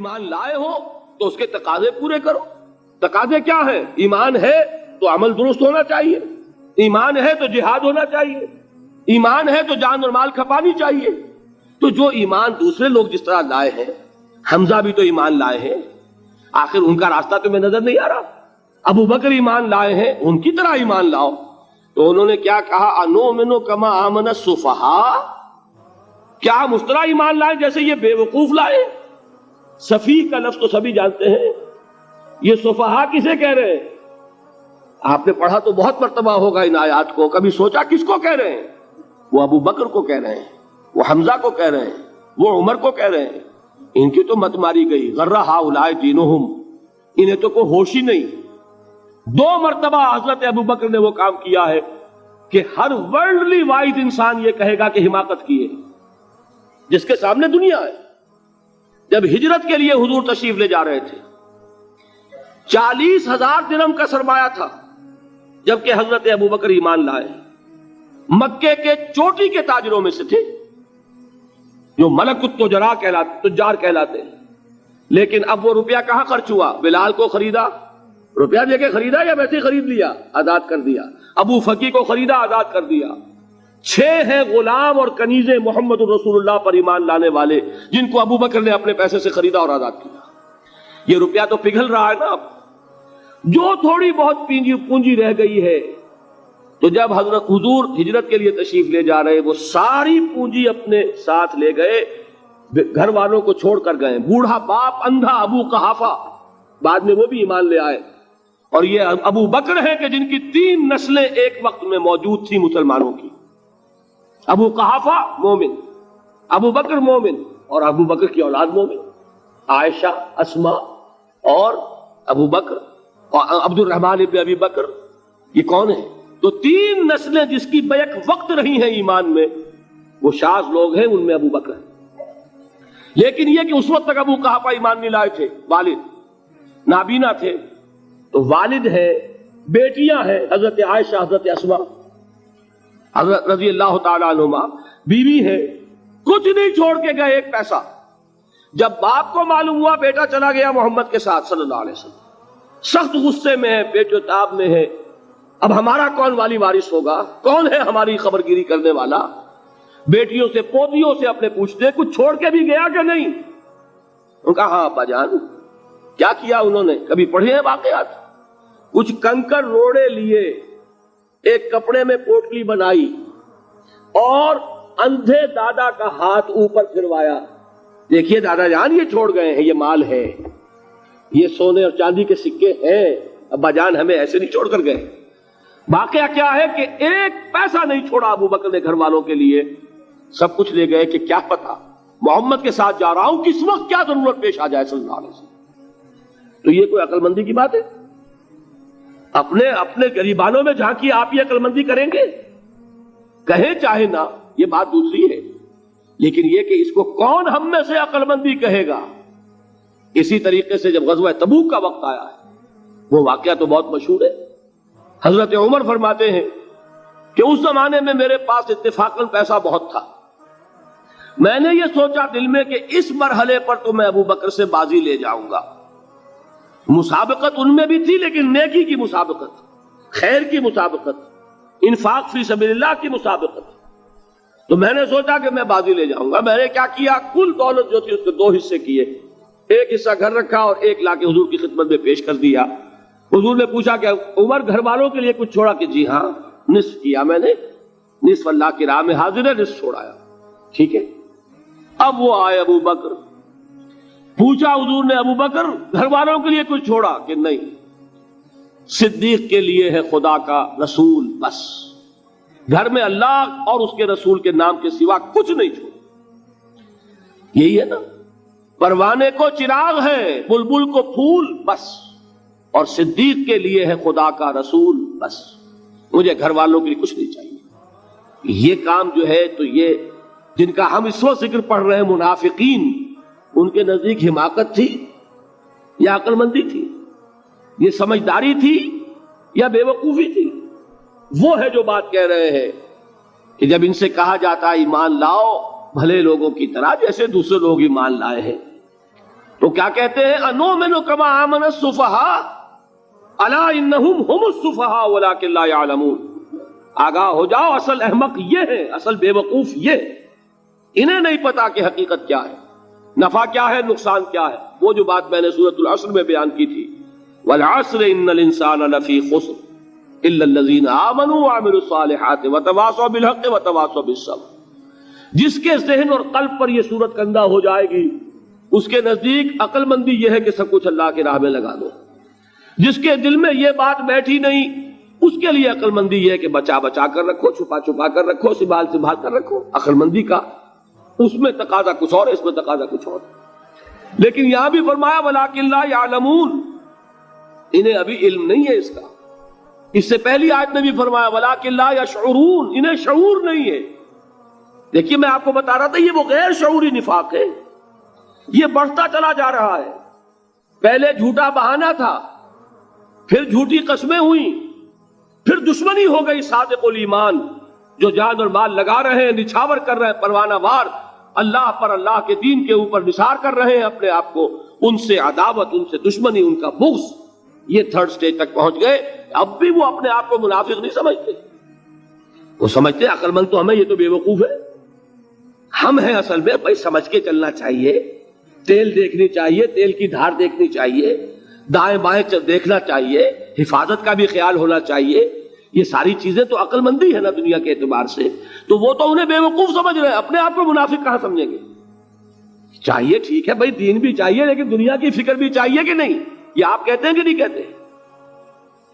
ایمان لائے ہو تو اس کے تقاضے پورے کرو. تقاضے کیا ہیں؟ ایمان ہے تو عمل درست ہونا چاہیے، ایمان ہے تو جہاد ہونا چاہیے، ایمان ہے تو جان اور مال کھپانی چاہیے. تو جو ایمان دوسرے لوگ جس طرح لائے ہیں، حمزہ بھی تو ایمان لائے ہیں، آخر ان کا راستہ تمہیں نظر نہیں آ رہا؟ ابو بکر ایمان لائے ہیں، ان کی طرح ایمان لاؤ. تو انہوں نے کیا کہا؟ انؤمن کما آمن السفہاء، کیا ہم اس طرح ایمان لائے جیسے یہ بے وقوف لائے؟ سفیہ کا لفظ تو سبھی جانتے ہیں، یہ سفہاء کسے کہہ رہے ہیں؟ آپ نے پڑھا تو بہت مرتبہ ہوگا ان آیات کو، کبھی سوچا کس کو کہہ رہے ہیں؟ وہ ابو بکر کو کہہ رہے ہیں، وہ حمزہ کو کہہ رہے ہیں، وہ عمر کو کہہ رہے ہیں. ان کی تو مت ماری گئی، غرہ ہؤلاء دینہم، انہیں تو کوئی ہوش ہی نہیں. 2 مرتبہ حضرت ابو بکر نے وہ کام کیا ہے کہ ہر ورلڈلی وائز انسان یہ کہے گا کہ حماقت کی ہے جس کے سامنے دنیا ہے. جب ہجرت کے لیے حضور تشریف لے جا رہے تھے، 40,000 درہم کا سرمایہ تھا، جبکہ حضرت ابو بکر ایمان لائے. مکے کے چوٹی کے تاجروں میں سے تھے، جو ملک تجار کہلاتے ہیں. لیکن اب وہ روپیہ کہاں خرچ ہوا؟ بلال کو خریدا، روپیہ دے کے خریدا یا ویسے خرید لیا؟ آزاد کر دیا. ابو فقی کو خریدا، آزاد کر دیا. 6 ہیں غلام اور کنیزیں محمد رسول اللہ پر ایمان لانے والے، جن کو ابو بکر نے اپنے پیسے سے خریدا اور آزاد کیا. یہ روپیہ تو پگھل رہا ہے نا. اب جو تھوڑی بہت پونجی رہ گئی ہے، تو جب حضرت حضور ہجرت کے لیے تشریف لے جا رہے، وہ ساری پونجی اپنے ساتھ لے گئے، گھر والوں کو چھوڑ کر گئے. بوڑھا باپ اندھا ابو قحافہ، بعد میں وہ بھی ایمان لے آئے. اور یہ ابو بکر ہیں کہ جن کی 3 نسلیں ایک وقت میں موجود تھیں مسلمانوں کی. ابو قحافہ مومن، ابو بکر مومن، اور ابو بکر کی اولاد مومن، عائشہ، اسماء اور ابو بکر اور عبد الرحمن ابن ابی بکر. یہ کون ہیں؟ تو 3 نسلیں جس کی بیک وقت رہی ہیں ایمان میں، وہ شاذ لوگ ہیں، ان میں ابو بکر ہیں. لیکن یہ کہ اس وقت تک ابو قحافہ ایمان نہیں لائے تھے، والد نابینا تھے. تو والد ہے، بیٹیاں ہیں، حضرت عائشہ، حضرت اسماء حضرت رضی اللہ تعالی عنہما، بیوی ہے. کچھ نہیں چھوڑ کے گئے، ایک پیسہ. جب باپ کو معلوم ہوا بیٹا چلا گیا محمد کے ساتھ صلی اللہ علیہ وسلم، سخت غصے میں ہے، پیٹ و تاب میں ہے. اب ہمارا کون والی وارث ہوگا؟ کون ہے ہماری خبرگیری کرنے والا؟ بیٹیوں سے پوتیوں سے اپنے پوچھتے کچھ چھوڑ کے بھی گیا کہ نہیں؟ ان کا ہاں ابا جان. کیا کیا انہوں نے؟ کبھی پڑھے ہیں واقعات؟ کچھ کنکر روڑے لیے، ایک کپڑے میں پوٹلی بنائی اور اندھے دادا کا ہاتھ اوپر پھروایا. دیکھیے دادا جان، یہ چھوڑ گئے ہیں، یہ مال ہے، یہ سونے اور چاندی کے سکے ہیں، ابا جان ہمیں ایسے نہیں چھوڑ کر گئے. واقعہ کیا ہے کہ ایک پیسہ نہیں چھوڑا ابو بکر نے گھر والوں کے لیے، سب کچھ لے گئے کہ کیا پتا محمد کے ساتھ جا رہا ہوں، کس وقت کیا ضرورت پیش آ جائے صلی اللہ علیہ وسلم. تو یہ کوئی عقل مندی کی بات ہے؟ اپنے غریبانوں میں جھانکی آپ یہ عقل مندی کریں گے؟ کہیں چاہے نہ، یہ بات دوسری ہے. لیکن یہ کہ اس کو کون ہم میں سے عقل مندی کہے گا؟ اسی طریقے سے جب غزوہ تبوک کا وقت آیا ہے، وہ واقعہ تو بہت مشہور ہے. حضرت عمر فرماتے ہیں کہ اس زمانے میں میرے پاس اتفاقاً پیسہ بہت تھا. میں نے یہ سوچا دل میں کہ اس مرحلے پر تو میں ابو بکر سے بازی لے جاؤں گا. مسابقت ان میں بھی تھی، لیکن نیکی کی مسابقت، خیر کی مسابقت، انفاق فی سبیل اللہ کی مسابقت. تو میں نے سوچا کہ میں بازی لے جاؤں گا. میں نے کیا کیا؟ کل دولت جو تھی اس کے 2 حصے کیے. ایک حصہ گھر رکھا اور ایک لا کے حضور کی خدمت میں پیش کر دیا. حضور نے پوچھا کہ عمر گھر والوں کے لیے کچھ چھوڑا؟ کہ جی ہاں، نصف کیا میں نے، نصف اللہ کی راہ میں حاضر ہے، نصف چھوڑایا. ٹھیک ہے. اب وہ آئے ابو بکر، پوچھا حضور نے ابو بکر گھر والوں کے لیے کچھ چھوڑا؟ کہ نہیں، صدیق کے لیے ہے خدا کا رسول، بس گھر میں اللہ اور اس کے رسول کے نام کے سوا کچھ نہیں چھوڑا. یہی ہے نا، پروانے کو چراغ ہے، بلبل کو پھول، بس، اور صدیق کے لیے ہے خدا کا رسول، بس، مجھے گھر والوں کے لیے کچھ نہیں چاہیے. یہ کام جو ہے، تو یہ جن کا ہم اس وقت ذکر پڑھ رہے ہیں منافقین، ان کے نزدیک حماقت تھی یا عقل مندی تھی؟ یہ سمجھداری تھی یا بے وقوفی تھی؟ وہ ہے جو بات کہہ رہے ہیں کہ جب ان سے کہا جاتا ہے ایمان لاؤ بھلے لوگوں کی طرح جیسے دوسرے لوگ ایمان لائے ہیں، تو کیا کہتے ہیں؟ انؤمن کما آمن السفہاء الا انہم هم السفہاء ولکن لا یعلمون. آگاہ ہو جاؤ، اصل احمق یہ ہے، اصل بے وقوف یہ ہے، انہیں نہیں پتا کہ حقیقت کیا ہے، نفع کیا ہے، نقصان کیا ہے. وہ جو بات میں نے سورۃ العصر میں بیان کی تھی، والعصر ان الانسان لفی خسر الا الذین آمنوا وعملوا الصالحات وتواصوا بالحق وتواصوا بالصبر. جس کے ذہن اور قلب پر یہ صورت کندہ ہو جائے گی، اس کے نزدیک عقل مندی یہ ہے کہ سب کچھ اللہ کی راہ میں لگا دو. جس کے دل میں یہ بات بیٹھی نہیں، اس کے لیے عقل مندی یہ ہے کہ بچا بچا کر رکھو، چھپا چھپا کر رکھو، سنبھال سنبھال کر رکھو. عقل مندی کا اس میں تقاضا کچھ اور ہے، اس میں تقاضا کچھ اور. لیکن یہاں بھی فرمایا وَلَٰكِن لَا يَعْلَمُونَ، انہیں ابھی علم نہیں ہے اس کا. اس سے پہلی آیت میں بھی فرمایا وَلَٰكِن لَا يَشْعُرُونَ، انہیں شعور نہیں ہے. دیکھیے میں آپ کو بتا رہا تھا یہ وہ غیر شعوری نفاق ہے، یہ بڑھتا چلا جا رہا ہے. پہلے جھوٹا بہانہ تھا، پھر جھوٹی قسمیں ہوئیں، پھر دشمنی ہو گئی صادق الایمان جو جان اور مال لگا رہے ہیں، نچھاور کر رہے ہیں پروانہ وار اللہ پر، اللہ کے دین کے اوپر نثار کر رہے ہیں اپنے آپ کو. ان سے عداوت، ان سے دشمنی، ان کا بغض، یہ تھرڈ سٹیج تک پہنچ گئے. اب بھی وہ اپنے آپ کو منافق نہیں سمجھتے، وہ سمجھتے عقل مند تو ہمیں، یہ تو بے وقوف ہے. ہم ہیں اصل میں بھائی، سمجھ کے چلنا چاہیے، تیل دیکھنی چاہیے، تیل کی دھار دیکھنی چاہیے، دائیں بائیں دیکھنا چاہیے، حفاظت کا بھی خیال ہونا چاہیے. یہ ساری چیزیں تو عقل مندی ہے نا دنیا کے اعتبار سے. تو وہ تو انہیں بے وقوف سمجھ رہے ہیں، اپنے آپ کو منافق کہاں سمجھیں گے؟ چاہیے ٹھیک ہے بھائی، دین بھی چاہیے لیکن دنیا کی فکر بھی چاہیے کہ نہیں؟ یہ آپ کہتے ہیں کہ نہیں کہتے؟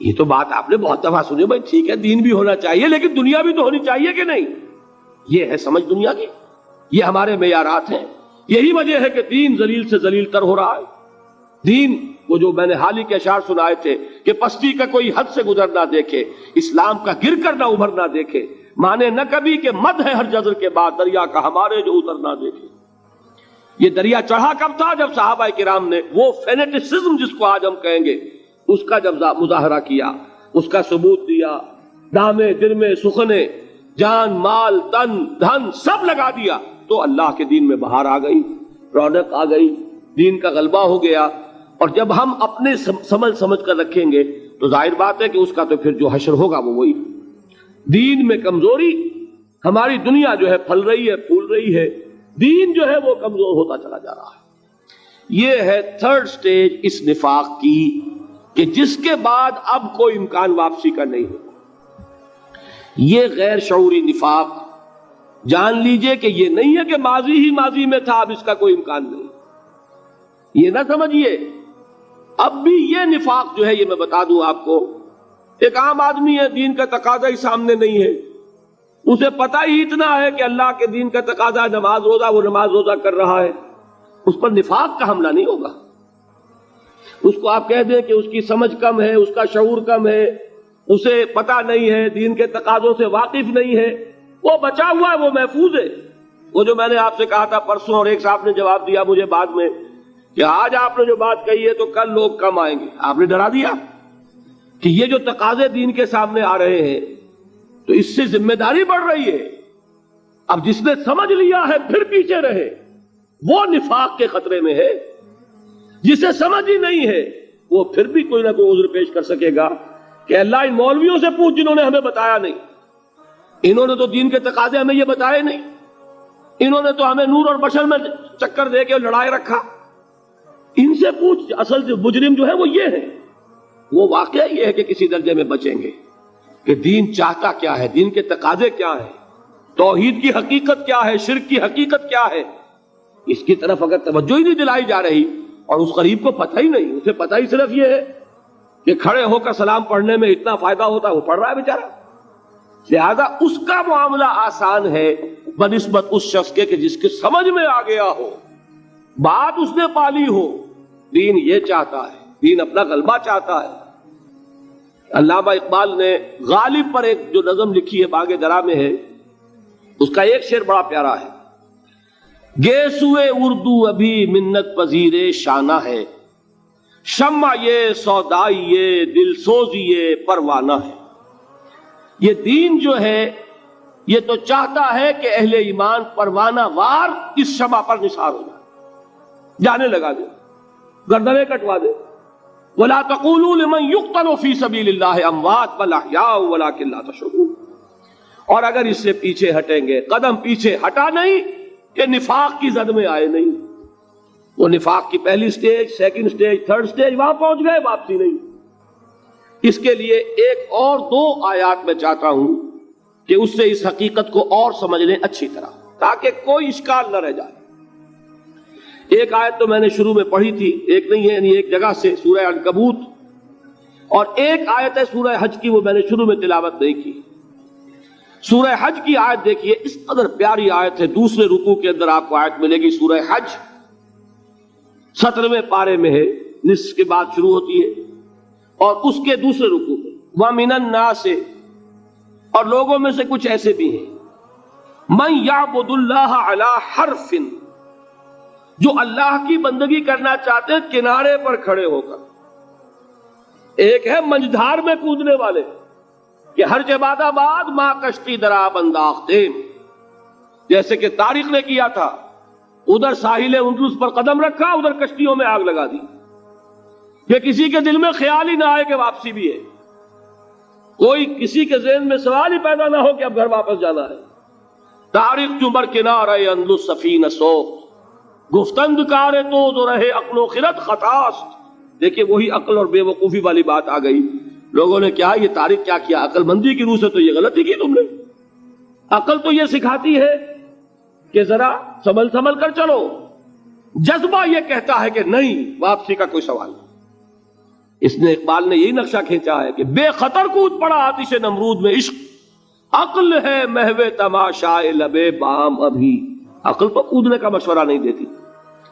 یہ تو بات آپ نے بہت دفعہ سنی بھائی، ٹھیک ہے دین بھی ہونا چاہیے لیکن دنیا بھی تو ہونی چاہیے کہ نہیں؟ یہ ہے سمجھ دنیا کی، یہ ہمارے معیارات ہیں. یہی وجہ ہے کہ دین ذلیل سے ذلیل تر ہو رہا ہے. دین وہ جو میں نے حال ہی کے اشعار سنائے تھے کہ پستی کا کوئی حد سے گزر نہ دیکھے، اسلام کا گر کر نہ ابھر نہ دیکھے، مانے نہ کبھی کہ مد ہے ہر جزر کے بعد دریا کا ہمارے جو اتر نہ دیکھے. یہ دریا چڑھا کب تھا؟ جب صحابہ کرام نے وہ فینیٹسزم جس کو آج ہم کہیں گے اس کا جب مظاہرہ کیا، اس کا ثبوت دیا، دامے درمے سخنے، جان مال تن دھن سب لگا دیا، تو اللہ کے دین میں بہار آ گئی، رونق آ گئی، دین کا غلبہ ہو گیا. اور جب ہم اپنے سمجھ کر رکھیں گے تو ظاہر بات ہے کہ اس کا تو پھر جو حشر ہوگا وہ وہی. دین میں کمزوری، ہماری دنیا جو ہے پھل رہی ہے، پھول رہی ہے، دین جو ہے وہ کمزور ہوتا چلا جا رہا ہے. یہ ہے تھرڈ سٹیج اس نفاق کی کہ جس کے بعد اب کوئی امکان واپسی کا نہیں ہوگا. یہ غیر شعوری نفاق جان لیجئے کہ یہ نہیں ہے کہ ماضی ہی ماضی میں تھا، اب اس کا کوئی امکان نہیں. یہ نہ سمجھیے اب بھی یہ نفاق جو ہے، یہ میں بتا دوں آپ کو، ایک عام آدمی ہے، دین کا تقاضا ہی سامنے نہیں ہے، اسے پتہ ہی اتنا ہے کہ اللہ کے دین کا تقاضا نماز روزہ، وہ نماز روزہ کر رہا ہے، اس پر نفاق کا حملہ نہیں ہوگا. اس کو آپ کہہ دیں کہ اس کی سمجھ کم ہے، اس کا شعور کم ہے، اسے پتہ نہیں ہے، دین کے تقاضوں سے واقف نہیں ہے، وہ بچا ہوا ہے، وہ محفوظ ہے. وہ جو میں نے آپ سے کہا تھا پرسوں، اور ایک صاحب نے جواب دیا مجھے بعد میں کہ آج آپ نے جو بات کہی ہے تو کل لوگ کم آئیں گے. آپ نے ڈرا دیا کہ یہ جو تقاضے دین کے سامنے آ رہے ہیں تو اس سے ذمہ داری بڑھ رہی ہے. اب جس نے سمجھ لیا ہے پھر پیچھے رہے، وہ نفاق کے خطرے میں ہے. جسے سمجھ ہی نہیں ہے وہ پھر بھی کوئی نہ کوئی عذر پیش کر سکے گا کہ اللہ ان مولویوں سے پوچھ جنہوں نے ہمیں بتایا نہیں، انہوں نے تو دین کے تقاضے ہمیں یہ بتائے نہیں، انہوں نے تو ہمیں نور اور بشر میں چکر دے کے لڑائے رکھا. ان سے پوچھ. اصل جو مجرم جو ہے وہ یہ ہے، وہ واقعہ یہ ہے کہ کسی درجے میں بچیں گے کہ دین چاہتا کیا ہے، دین کے تقاضے کیا ہیں، توحید کی حقیقت کیا ہے، شرک کی حقیقت کیا ہے. اس کی طرف اگر توجہ ہی نہیں دلائی جا رہی اور اس غریب کو پتہ ہی نہیں، اسے پتہ ہی صرف یہ ہے کہ کھڑے ہو کر سلام پڑھنے میں اتنا فائدہ ہوتا ہے، وہ پڑھ رہا ہے بیچارہ، لہذا اس کا معاملہ آسان ہے بنسبت اس شخص کے کہ جس کے سمجھ میں آ گیا ہو، بات اس نے پالی ہو. دین یہ چاہتا ہے، دین اپنا غلبہ چاہتا ہے. علامہ اقبال نے غالب پر ایک جو نظم لکھی ہے باغ درا میں ہے، اس کا ایک شعر بڑا پیارا ہے. گیسوئے اردو ابھی منت پذیر شانہ ہے، شمع یہ سودائی یہ دل سوزی یہ پروانہ ہے. یہ دین جو ہے یہ تو چاہتا ہے کہ اہل ایمان پروانہ وار اس شمع پر نثار ہو جائے، جانے لگا دے. گردنیں کٹوا دے. وَلَا تَقُولُوا لِمَنْ يُقْتَلُ فِي سَبِيلِ اللَّهِ أَمْوَاتٌ بَلْ أَحْيَاءٌ وَلَكِنْ لَا تَشْعُرُونَ. اور اگر اس سے پیچھے ہٹیں گے، قدم پیچھے ہٹا نہیں کہ نفاق کی زد میں آئے نہیں. وہ نفاق کی پہلی stage, second stage, third stage, وہاں پہنچ گئے، واپسی نہیں. اس کے لیے ایک اور دو آیات میں چاہتا ہوں کہ اس سے اس حقیقت کو اور سمجھ لیں اچھی طرح، تاکہ کوئی اشکال نہ رہ جائے. ایک آیت تو میں نے شروع میں پڑھی تھی، ایک نہیں ہے، یعنی ایک جگہ سے سورہ عنکبوت، اور ایک آیت ہے سورہ حج کی، وہ میں نے شروع میں تلاوت نہیں کی. سورہ حج کی آیت دیکھیے، اس قدر پیاری آیت ہے. دوسرے رکوع کے اندر آپ کو آیت ملے گی، سورہ حج 17ویں پارے میں ہے، نصف کے بعد شروع ہوتی ہے، اور اس کے دوسرے رکوع میں وَمِنَ النَّاسِ، اور لوگوں میں سے کچھ ایسے بھی ہیں، مَن يَعْبُدُ اللَّهَ عَلَى حَرْفٍ، جو اللہ کی بندگی کرنا چاہتے ہیں کنارے پر کھڑے ہو کر. ایک ہے منجدھار میں کودنے والے کہ ہر جباد آباد ماں کشتی دراب انداختے، جیسے کہ طارق نے کیا تھا، ادھر ساحل اندلس پر قدم رکھا، ادھر کشتیوں میں آگ لگا دی، کہ کسی کے دل میں خیال ہی نہ آئے کہ واپسی بھی ہے، کوئی کسی کے ذہن میں سوال ہی پیدا نہ ہو کہ اب گھر واپس جانا ہے. طارق چمر کنارہ اندلس سفینہ سوخت، گفتند کارے تو رہے عقل و خرد خطاست. دیکھیں وہی عقل اور بے وقوفی والی بات آ گئی. لوگوں نے کیا یہ طارق کیا کیا، عقل مندی کی روح سے تو یہ غلطی کی تم نے. عقل تو یہ سکھاتی ہے کہ ذرا سنبھل کر چلو، جذبہ یہ کہتا ہے کہ نہیں، واپسی کا کوئی سوال نہیں. اس نے اقبال نے یہی نقشہ کھینچا ہے کہ بے خطر کود پڑا آتش نمرود میں عشق، عقل ہے محو تماشائے لبے بام ابھی. عقل تو کودنے کا مشورہ نہیں دیتی،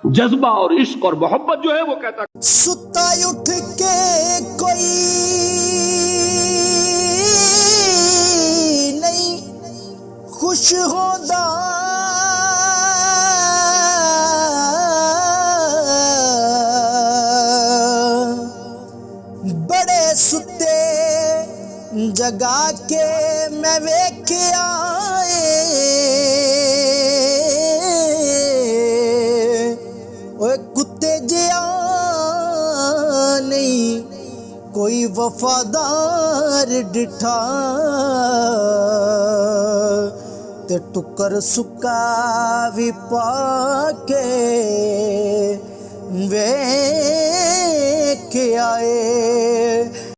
جذبہ اور عشق اور محبت جو ہے وہ کہتا ستا اٹھ کے کوئی نہیں خوش ہوتا، بڑے ستے جگا کے میں ویکھیا کتے جیا نہیں کوئی وفادار ڈٹھا، تے ٹکر سکا بھی پا کے ویکھ آئے.